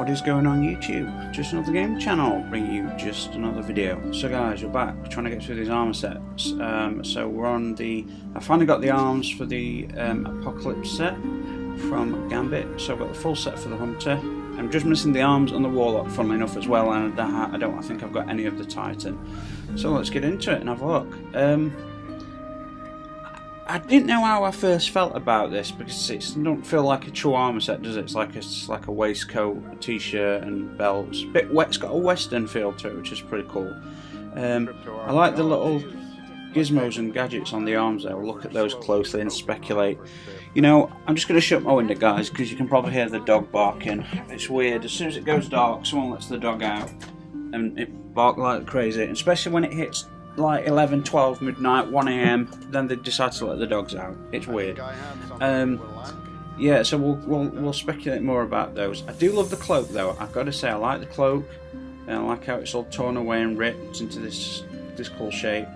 What is going on YouTube? Just another game channel, bringing you just another video. So guys, we're back. We're trying to get through these armor sets. So we're on the... I finally got the arms for the Apocalypse set from Gambit. So I've got the full set for the Hunter. I'm just missing the arms on the Warlock, funnily enough, as well, and I don't think I've got any of the Titan. So let's get into it and have a look. I didn't know how I first felt about this because it don't feel like a true armor set, does it? It's like a waistcoat, a t-shirt, and belts. Bit wet. It's got a western feel to it, which is pretty cool. I like the little gizmos and gadgets on the arms there. We'll look at those closely and speculate. You know, I'm just going to shut my window, guys, because you can probably hear the dog barking. It's weird. As soon as it goes dark, someone lets the dog out, and it barks like crazy. And especially when it hits like 11, 12, midnight, 1 AM, then they decide to let the dogs out. It's weird. Yeah, so we'll speculate more about those. I do love the cloak though. I've got to say, I like the cloak. I like how it's all torn away and ripped into this cool shape.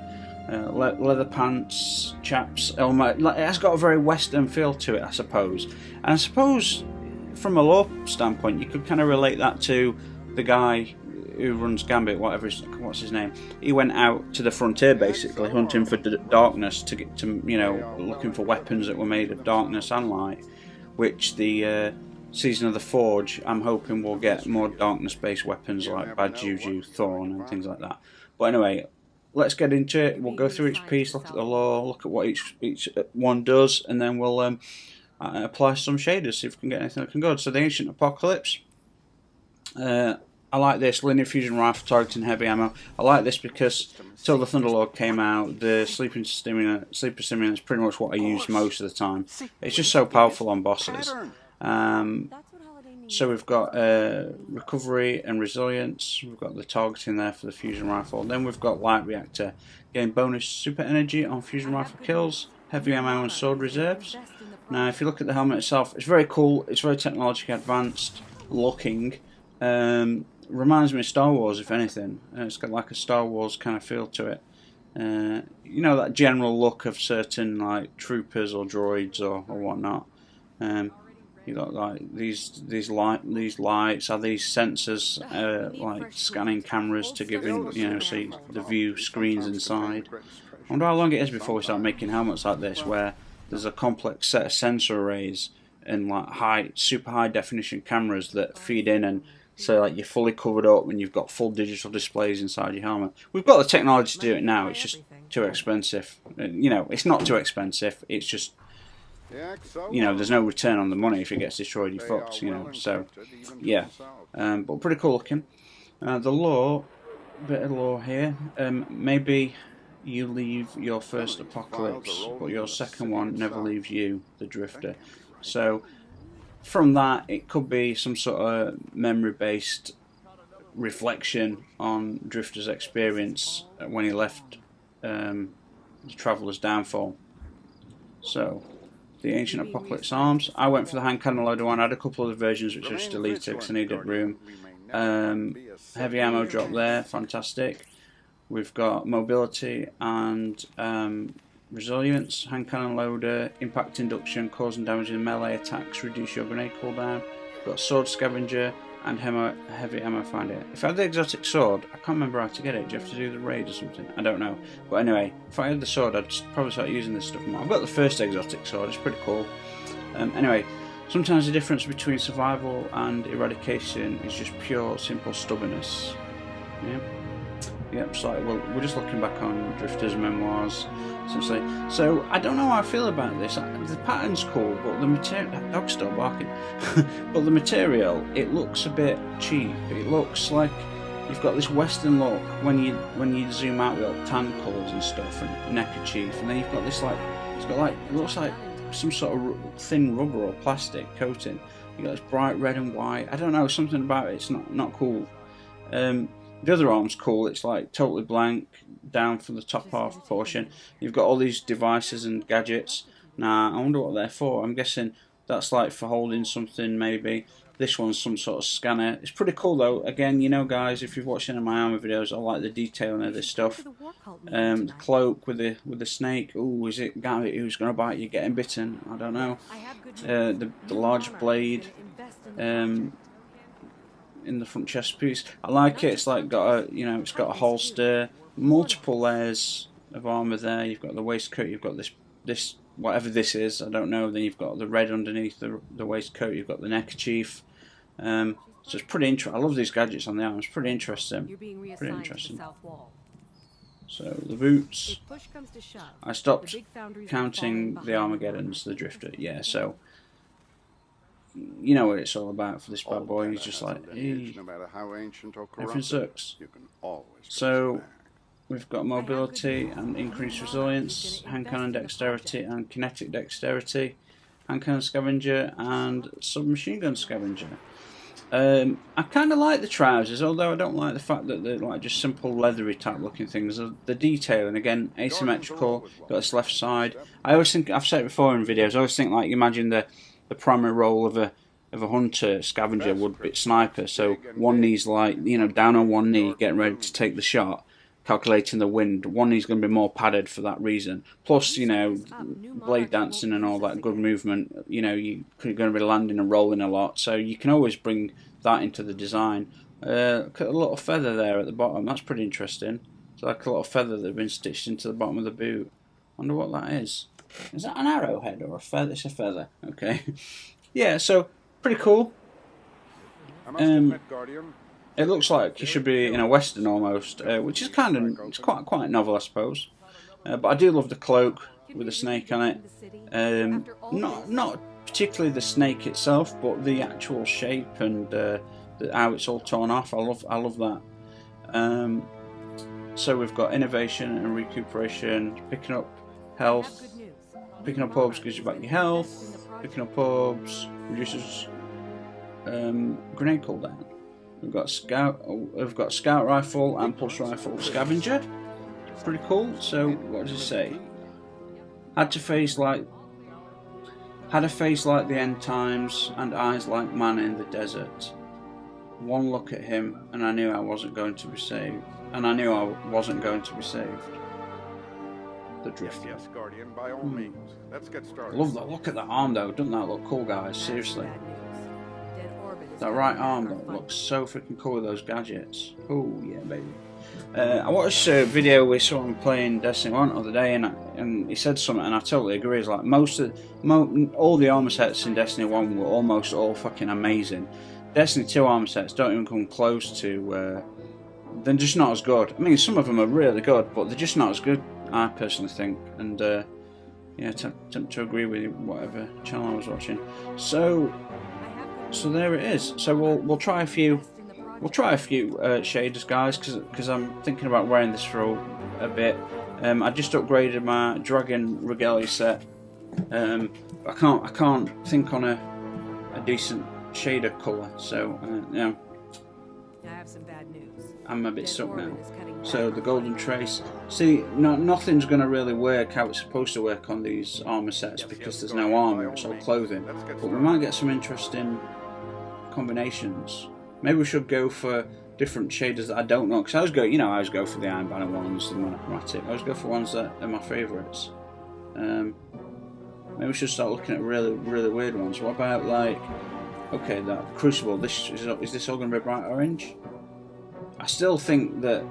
Leather pants, chaps, helmet. It has got a very western feel to it, I suppose. And I suppose from a lore standpoint, you could kind of relate that to the guy who runs Gambit, what's his name? He went out to the frontier basically, hunting for darkness to get to, you know, looking for weapons that were made of darkness and light, which the Season of the Forge, I'm hoping we'll get more darkness-based weapons like Bad Juju, Thorn, and things like that. But anyway, let's get into it. We'll go through each piece, look at the lore, look at what each one does, and then we'll apply some shaders, see if we can get anything looking good. So the Ancient Apocalypse. I like this linear fusion rifle targeting heavy ammo. I like this because till the Thunderlord came out, the sleeper stimulant is pretty much what I use most of the time. It's just so powerful on bosses. So we've got recovery and resilience. We've got the targeting there for the fusion rifle. Then we've got light reactor, gain bonus super energy on fusion rifle kills, heavy ammo and sword reserves. Now, if you look at the helmet itself, it's very cool. It's very technologically advanced looking. Reminds me of Star Wars, if anything. It's got like a Star Wars kind of feel to it. You know, that general look of certain like troopers or droids or whatnot. You got like these lights are these sensors, like scanning cameras to give in, you know, see the view screens inside. I wonder how long it is before we start making helmets like this, where there's a complex set of sensor arrays and like super high definition cameras that feed in, and so like you're fully covered up and you've got full digital displays inside your helmet. We've got the technology to do it now. It's just too expensive. You know, it's not too expensive. It's just, you know, there's no return on the money. If it gets destroyed, you're fucked. You know, so yeah, but pretty cool looking. The lore, bit of lore here. Maybe you leave your first apocalypse, but your second one never leaves you, the Drifter. So from that, it could be some sort of memory-based reflection on Drifter's experience when he left the Traveller's Downfall. So, the Ancient Apocalypse arms. I went for the hand cannon loader one. I had a couple of the versions which I just deleted because I needed room. Heavy ammo drop there, fantastic. We've got mobility and resilience, hand cannon loader, impact induction, causing damage in melee attacks, reduce your grenade cooldown. We've got sword scavenger and heavy ammo finder. If I had the exotic sword, I can't remember how to get it. Do you have to do the raid or something? I don't know. But anyway, if I had the sword, I'd probably start using this stuff more. I've got the first exotic sword, it's pretty cool. Anyway, sometimes the difference between survival and eradication is just pure, simple stubbornness. Yeah. Yep, so we're just looking back on Drifter's memoirs, essentially. So I don't know how I feel about this. The pattern's cool, but the material, that dog's still barking. But the material, it looks a bit cheap. It looks like you've got this Western look when you zoom out with tan colours and stuff and neckerchief, and then you've got this like it looks like some sort of thin rubber or plastic coating. You got this bright red and white. I don't know, something about it. It's not cool. The other arm's cool. It's like totally blank down from the top half portion. You've got all these devices and gadgets. Now, I wonder what they're for. I'm guessing that's like for holding something maybe. This one's some sort of scanner. It's pretty cool though. Again, you know guys, if you've watched any of my armor videos, I like the detailing of this stuff. The cloak with the snake. Ooh, is it Gambit who's going to bite you getting bitten? I don't know. The large blade. in the front chest piece. I like it. It's like got a, it's got a holster, multiple layers of armour there. You've got the waistcoat. You've got this whatever this is. I don't know. Then you've got the red underneath the waistcoat. You've got the neckerchief. So it's pretty interesting. I love these gadgets on the arm. It's pretty interesting. Pretty interesting. So the boots. I stopped counting the Armageddons, the Drifter. Yeah, so you know what it's all about for this bad boy. He's just like, everything sucks. So we've got mobility and increased resilience, hand cannon dexterity and kinetic dexterity, hand cannon scavenger and submachine gun scavenger. I kind of like the trousers, although I don't like the fact that they're like just simple leathery type looking things. The detailing, again, asymmetrical, got this left side. I always think, I've said it before in videos, I always think like, imagine the primary role of a hunter scavenger would be sniper, so one knee's like, down on one knee, getting ready to take the shot, calculating the wind. One knee's going to be more padded for that reason. Plus, blade dancing and all that good movement, you're going to be landing and rolling a lot, so you can always bring that into the design. Look at a little feather there at the bottom, that's pretty interesting. It's like a little feather that's been stitched into the bottom of the boot. Wonder what that is. Is that an arrowhead or a feather? It's a feather, okay. Yeah, so pretty cool. It looks like he should be in a western almost, which is it's quite novel, I suppose. But I do love the cloak with the snake on it. Not particularly the snake itself, but the actual shape and how it's all torn off. I love that. So we've got innovation and recuperation, picking up health, picking up orbs gives you back your health, picking up orbs reduces grenade cooldown. We've got scout rifle and pulse rifle scavenger. Pretty cool. So what does it say? Had a face like the end times and eyes like man in the desert. One look at him and I knew I wasn't going to be saved. The Drifter. Yes, Guardian, by all means. Let's get started. Love that. Look at that arm though. Doesn't that look cool, guys? Seriously. That right arm though looks so freaking cool with those gadgets. Oh yeah, baby. I watched a video with someone playing Destiny 1 the other day, and he said something, and I totally agree. It's like all the armor sets in Destiny 1 were almost all fucking amazing. Destiny 2 armor sets don't even come close to. They're just not as good. I mean, some of them are really good, but they're just not as good, I personally think. And yeah, tend to agree with whatever channel I was watching. So there it is. So we'll try a few. We'll try a few shaders, guys, because I'm thinking about wearing this for a bit. I just upgraded my Dragon Regalia set. I can't think on a decent shader colour, so yeah. I have some bad news. I'm a bit stuck now. So the Golden Trace. See, nothing's going to really work how it's supposed to work on these armour sets because there's no armour, it's all clothing. But we might get some interesting combinations. Maybe we should go for different shaders that I don't know. Because I always go for the Iron Banner ones, the monochromatic. I always go for ones that are my favourites. Maybe we should start looking at really, really weird ones. What about okay, that Crucible. Is this all going to be bright orange? I still think that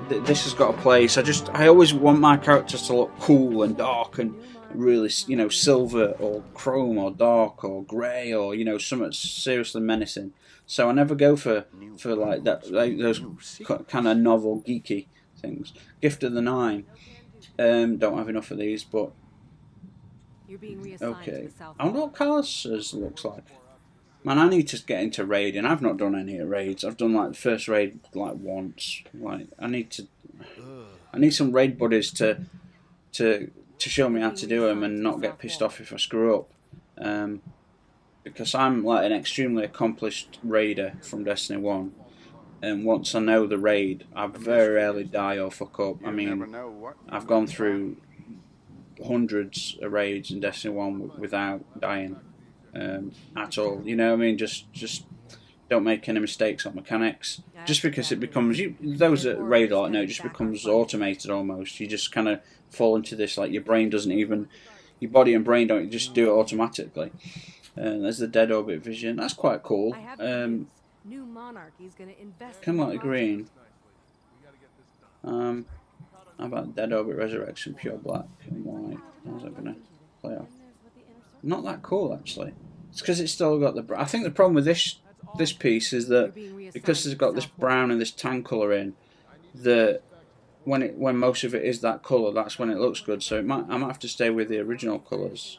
this has got a place. I always want my characters to look cool and dark and really, silver or chrome or dark or grey or something seriously menacing. So I never go for like that, those kind of novel geeky things. Gift of the Nine. Don't have enough of these, but okay. I wonder what Carlos looks like. Man, I need to get into raiding. I've not done any raids. I've done the first raid once. I need some raid buddies to show me how to do them and not get pissed off if I screw up. Because I'm an extremely accomplished raider from Destiny 1, and once I know the raid, I very rarely die or fuck up. I mean, I've gone through hundreds of raids in Destiny 1 without dying at all. You know what I mean? Just don't make any mistakes on mechanics. Just because it becomes, those that raid a lot know, it just becomes automated almost. You just kind of fall into this, your brain doesn't even, your body and brain don't just do it automatically. There's the dead orbit vision. That's quite cool. New monarchy's gonna invest. Kind in of like the green. How about Dead Orbit Resurrection, pure black and white? How's that gonna play off? Not that cool actually. It's because it's still got the. I think the problem with this piece is that because it's got this brown and this tan colour in, that when most of it is that colour, that's when it looks good. So I might have to stay with the original colours.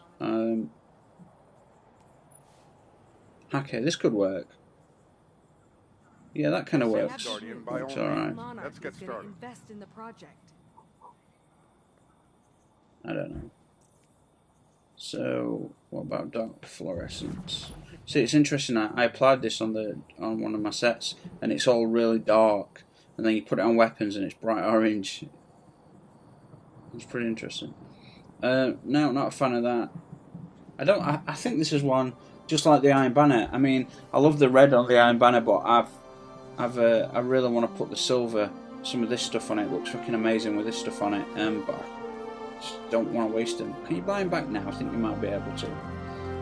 Okay, this could work. Yeah, that kind of works. Guardian, by It's all alright. means. Let's get started. Invest in the project. I don't know. So, what about dark fluorescence? See, it's interesting. I applied this on one of my sets, and it's all really dark. And then you put it on weapons, and it's bright orange. It's pretty interesting. No, not a fan of that. I think this is one just like the Iron Banner. I mean, I love the red on the Iron Banner, but I really want to put the silver, some of this stuff on it. It looks fucking amazing with this stuff on it. But I just don't want to waste them. Can you buy them back now? I think you might be able to.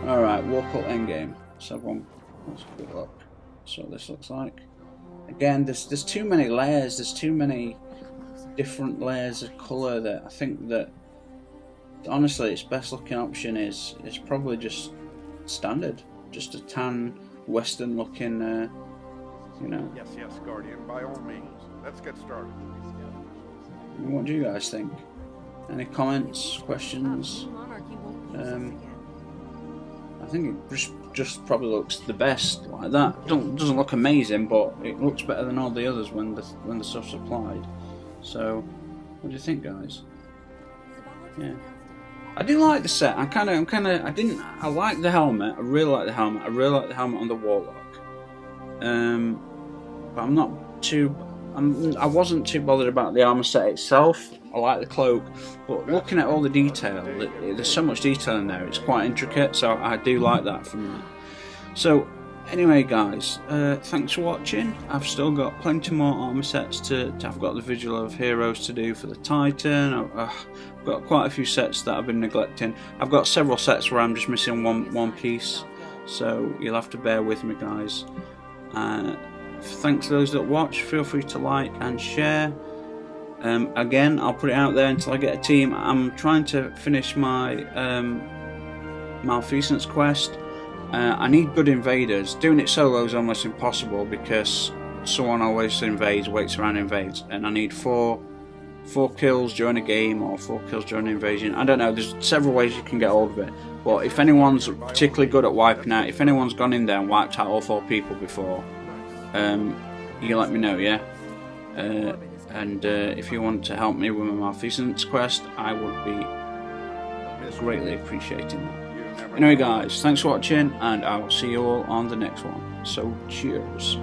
Alright, War Cult Endgame. Let's have one. Let's have a quick look. That's what this looks like. Again, there's too many layers. There's too many different layers of colour that I think that honestly its best looking option is probably just standard. Just a tan, western looking, you know. Yes, Guardian, by all means. Let's get started. What do you guys think? Any comments, questions? Monarchy won't use us again. I think it just probably looks the best like that. Doesn't look amazing, but it looks better than all the others when the stuff's applied. So, what do you think, guys? Yeah, I do like the set. I like the helmet. I really like the helmet. I really like the helmet on the Warlock. But I'm not too. I wasn't too bothered about the armor set itself. I like the cloak, but looking at all the detail, there's so much detail in there. It's quite intricate, so I do like that from that. So, anyway, guys, thanks for watching. I've still got plenty more armor sets I've got the Vigil of Heroes to do for the Titan. I've got quite a few sets that I've been neglecting. I've got several sets where I'm just missing one piece, so you'll have to bear with me, guys. Thanks to those that watch. Feel free to like and share. Again, I'll put it out there until I get a team. I'm trying to finish my Malfeasance quest. I need good invaders. Doing it solo is almost impossible because someone always invades, waits around and invades, and I need four kills during a game or 4 kills during an invasion. I don't know, there's several ways you can get hold of it. But if anyone's particularly good at wiping out, if anyone's gone in there and wiped out all 4 people before, you can let me know, yeah? And if you want to help me with my Malfeasance quest, I would be greatly appreciating that. Anyway, guys, thanks for watching, and I will see you all on the next one. So, cheers.